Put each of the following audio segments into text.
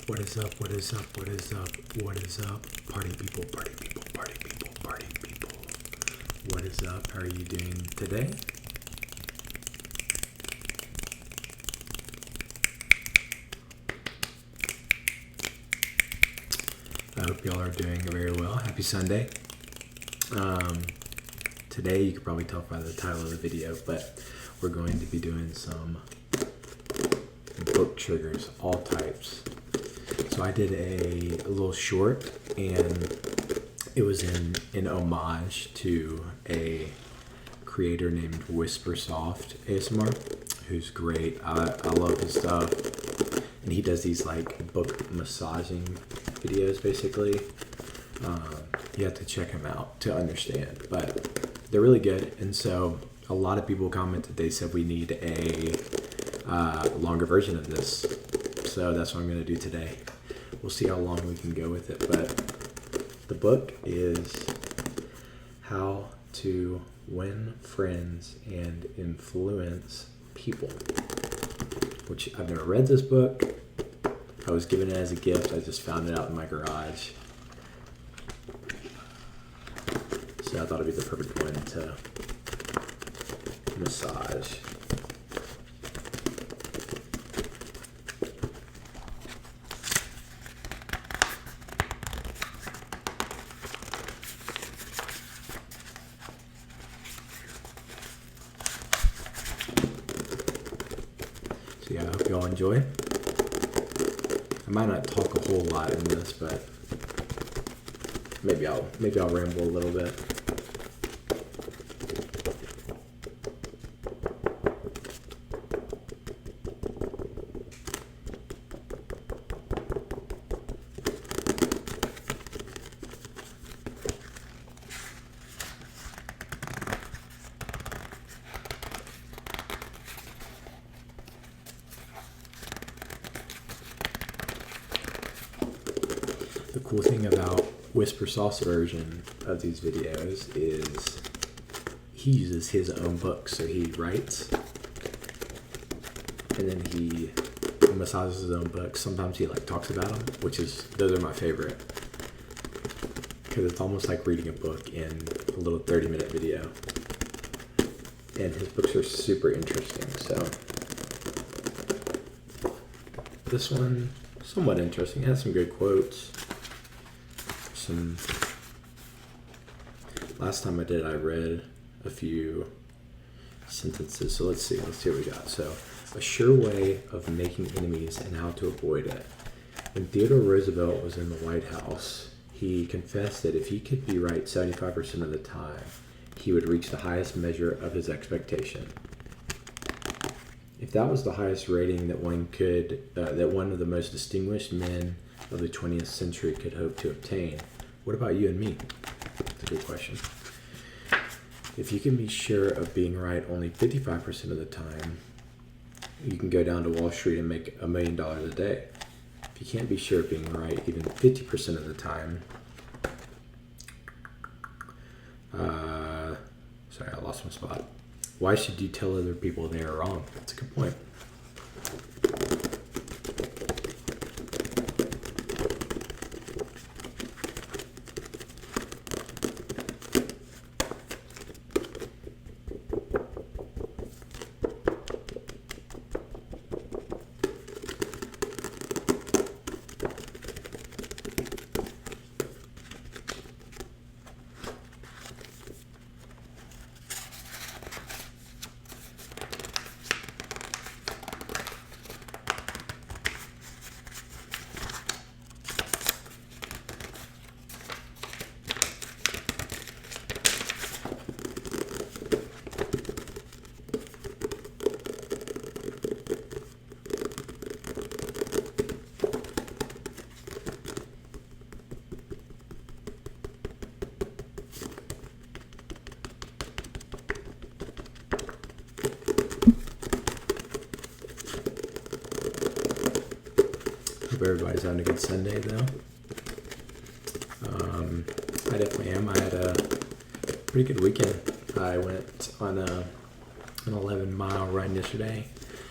What is up? What is up? What is up? What is up? Party people, party people, party people, party people. What is up? How are you doing today? I hope y'all are doing very well. Happy Sunday. Today, you can probably tell by the title of the video, but we're going to be doing some book triggers, all types. So I did a little short, and it was in homage to a creator named Whispersoft ASMR, who's great. I love his stuff, and he does these like book massaging videos basically. You have to check him out to understand, but they're really good. And so a lot of people commented, they said we need a longer version of this, so that's what I'm going to do today. We'll see how long we can go with it, but the book is How to Win Friends and Influence People, which I've never read this book. I was given it as a gift. I just found it out in my garage, so I thought it'd be the perfect one to massage. So yeah, I hope y'all enjoy. I might not talk a whole lot in this, but maybe I'll ramble a little bit. The cool thing about Whispersoft's version of these videos is he uses his own books. So he writes, and then he massages his own books. Sometimes he like talks about them, those are my favorite, because it's almost like reading a book in a little 30-minute video. And his books are super interesting. So this one, somewhat interesting. It has some good quotes. Last time I did, I read a few sentences. So let's see what we got. So, a sure way of making enemies and how to avoid it. When Theodore Roosevelt was in the White House, he confessed that if he could be right 75% of the time, he would reach the highest measure of his expectation. If that was the highest rating that one of the most distinguished men of the 20th century could hope to obtain, what about you and me? That's a good question. If you can be sure of being right only 55% of the time, you can go down to Wall Street and make $1 million a day. If you can't be sure of being right even 50% of the time, sorry, I lost my spot. Why should you tell other people they are wrong? That's a good point. Hope everybody's having a good Sunday, though. I definitely am. I had a pretty good weekend. I went on an 11-mile run yesterday.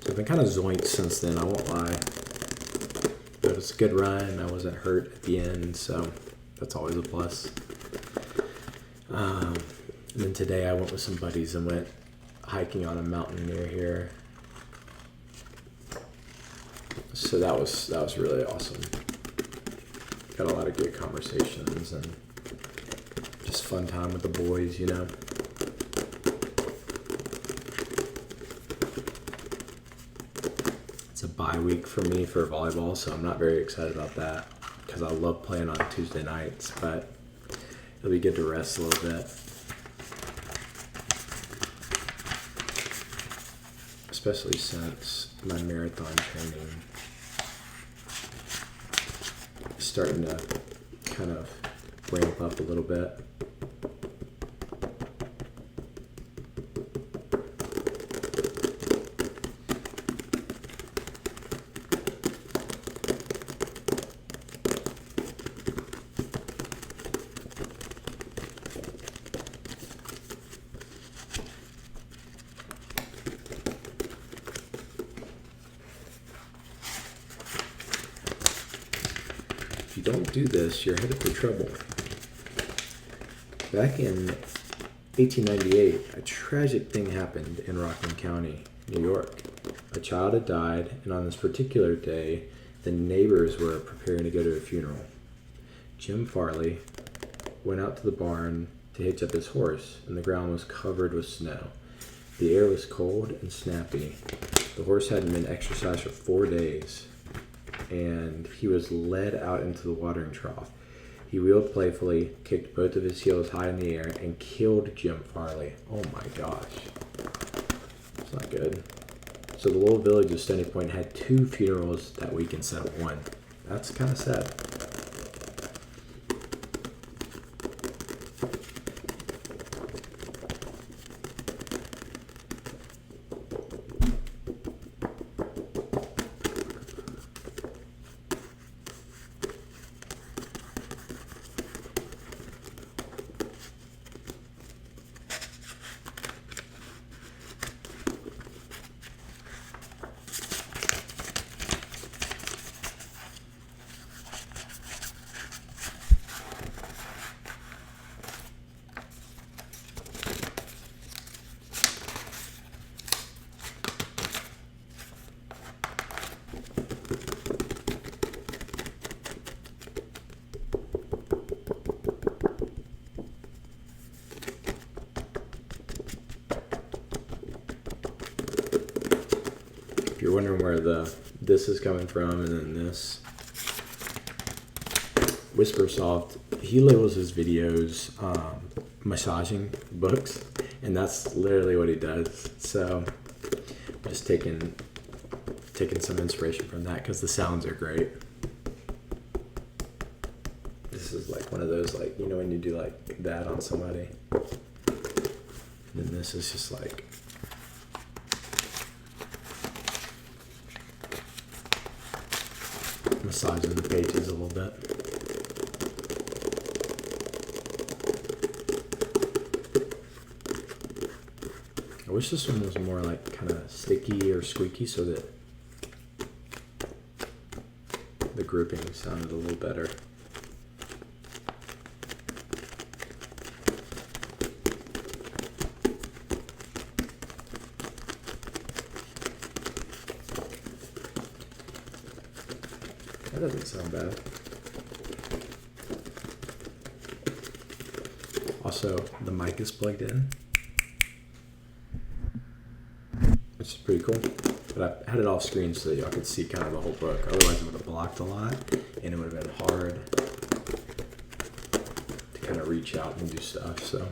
So I've been kind of zoinked since then, I won't lie. But was a good run. I wasn't hurt at the end, so that's always a plus. And then today I went with some buddies and went hiking on a mountain near here. So that was really awesome. Got a lot of good conversations and just fun time with the boys, you know. It's a bye week for me for volleyball, so I'm not very excited about that because I love playing on Tuesday nights, but it'll be good to rest a little bit. Especially since my marathon training is starting to kind of ramp up a little bit. If you don't do this, you're headed for trouble. Back in 1898, a tragic thing happened in Rockland County, New York. A child had died, and on this particular day, the neighbors were preparing to go to a funeral. Jim Farley went out to the barn to hitch up his horse, and the ground was covered with snow. The air was cold and snappy. The horse hadn't been exercised for 4 days, and he was led out into the watering trough. He wheeled playfully, kicked both of his heels high in the air, and killed Jim Farley. Oh my gosh. It's not good. So the little village of Stony Point had 2 funerals that week instead of 1. That's kind of sad. If you're wondering where this is coming from, and then this Whispersoft, he labels his videos massaging books, and that's literally what he does. So just taking some inspiration from that because the sounds are great. This is like one of those, like, you know, when you do like that on somebody, and then this is just like massaging the pages a little bit. I wish this one was more like kind of sticky or squeaky so that the grouping sounded a little better. That doesn't sound bad. Also, the mic is plugged in, which is pretty cool. But I had it off screen so that y'all could see kind of the whole book. Otherwise, it would have blocked a lot, and it would have been hard to kind of reach out and do stuff. So.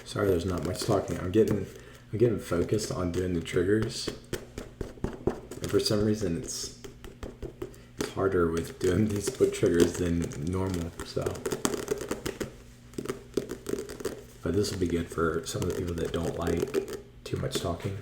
Sorry, there's not much talking. I'm getting focused on doing the triggers, and for some reason it's harder with doing these book triggers than normal. So, but this will be good for some of the people that don't like too much talking.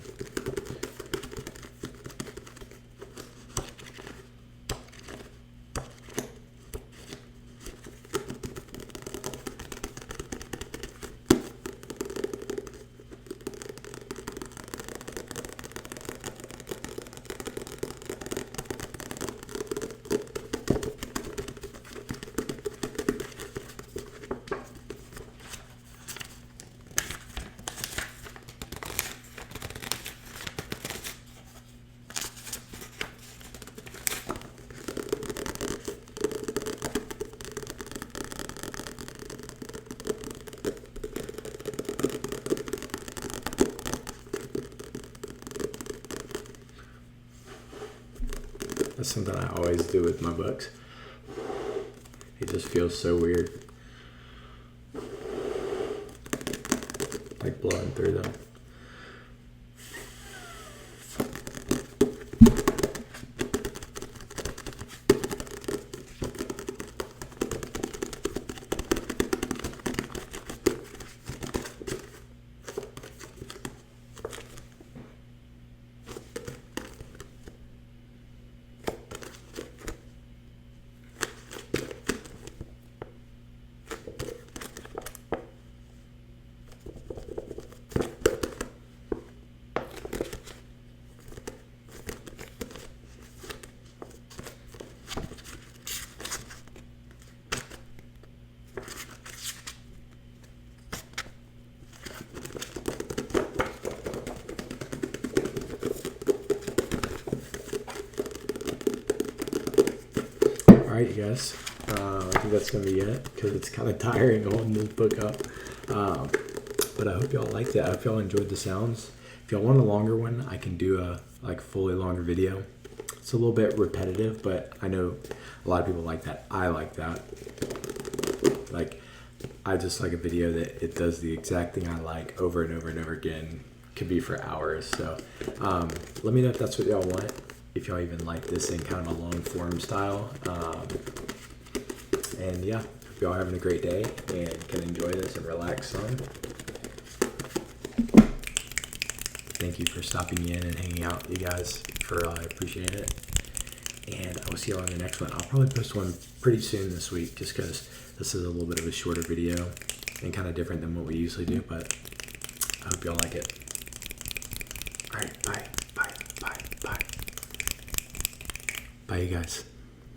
That's something I always do with my books. It just feels so weird. Like blowing through them. Alright, you guys, I think that's going to be it, because it's kind of tiring holding this book up, but I hope y'all liked it. I hope y'all enjoyed the sounds. If y'all want a longer one, I can do a fully longer video. It's a little bit repetitive, but I know a lot of people like that. I like that. Like, I just like a video that it does the exact thing I like over and over and over again. Could be for hours. So let me know if that's what y'all want. If y'all even like this in kind of a long form style. And yeah, hope y'all having a great day and can enjoy this and relax some. Thank you for stopping in and hanging out, you guys. I appreciate it. And I will see y'all on the next one. I'll probably post one pretty soon this week, just because this is a little bit of a shorter video and kind of different than what we usually do, but I hope y'all like it. All right, bye, bye, bye, bye. Bye, you guys.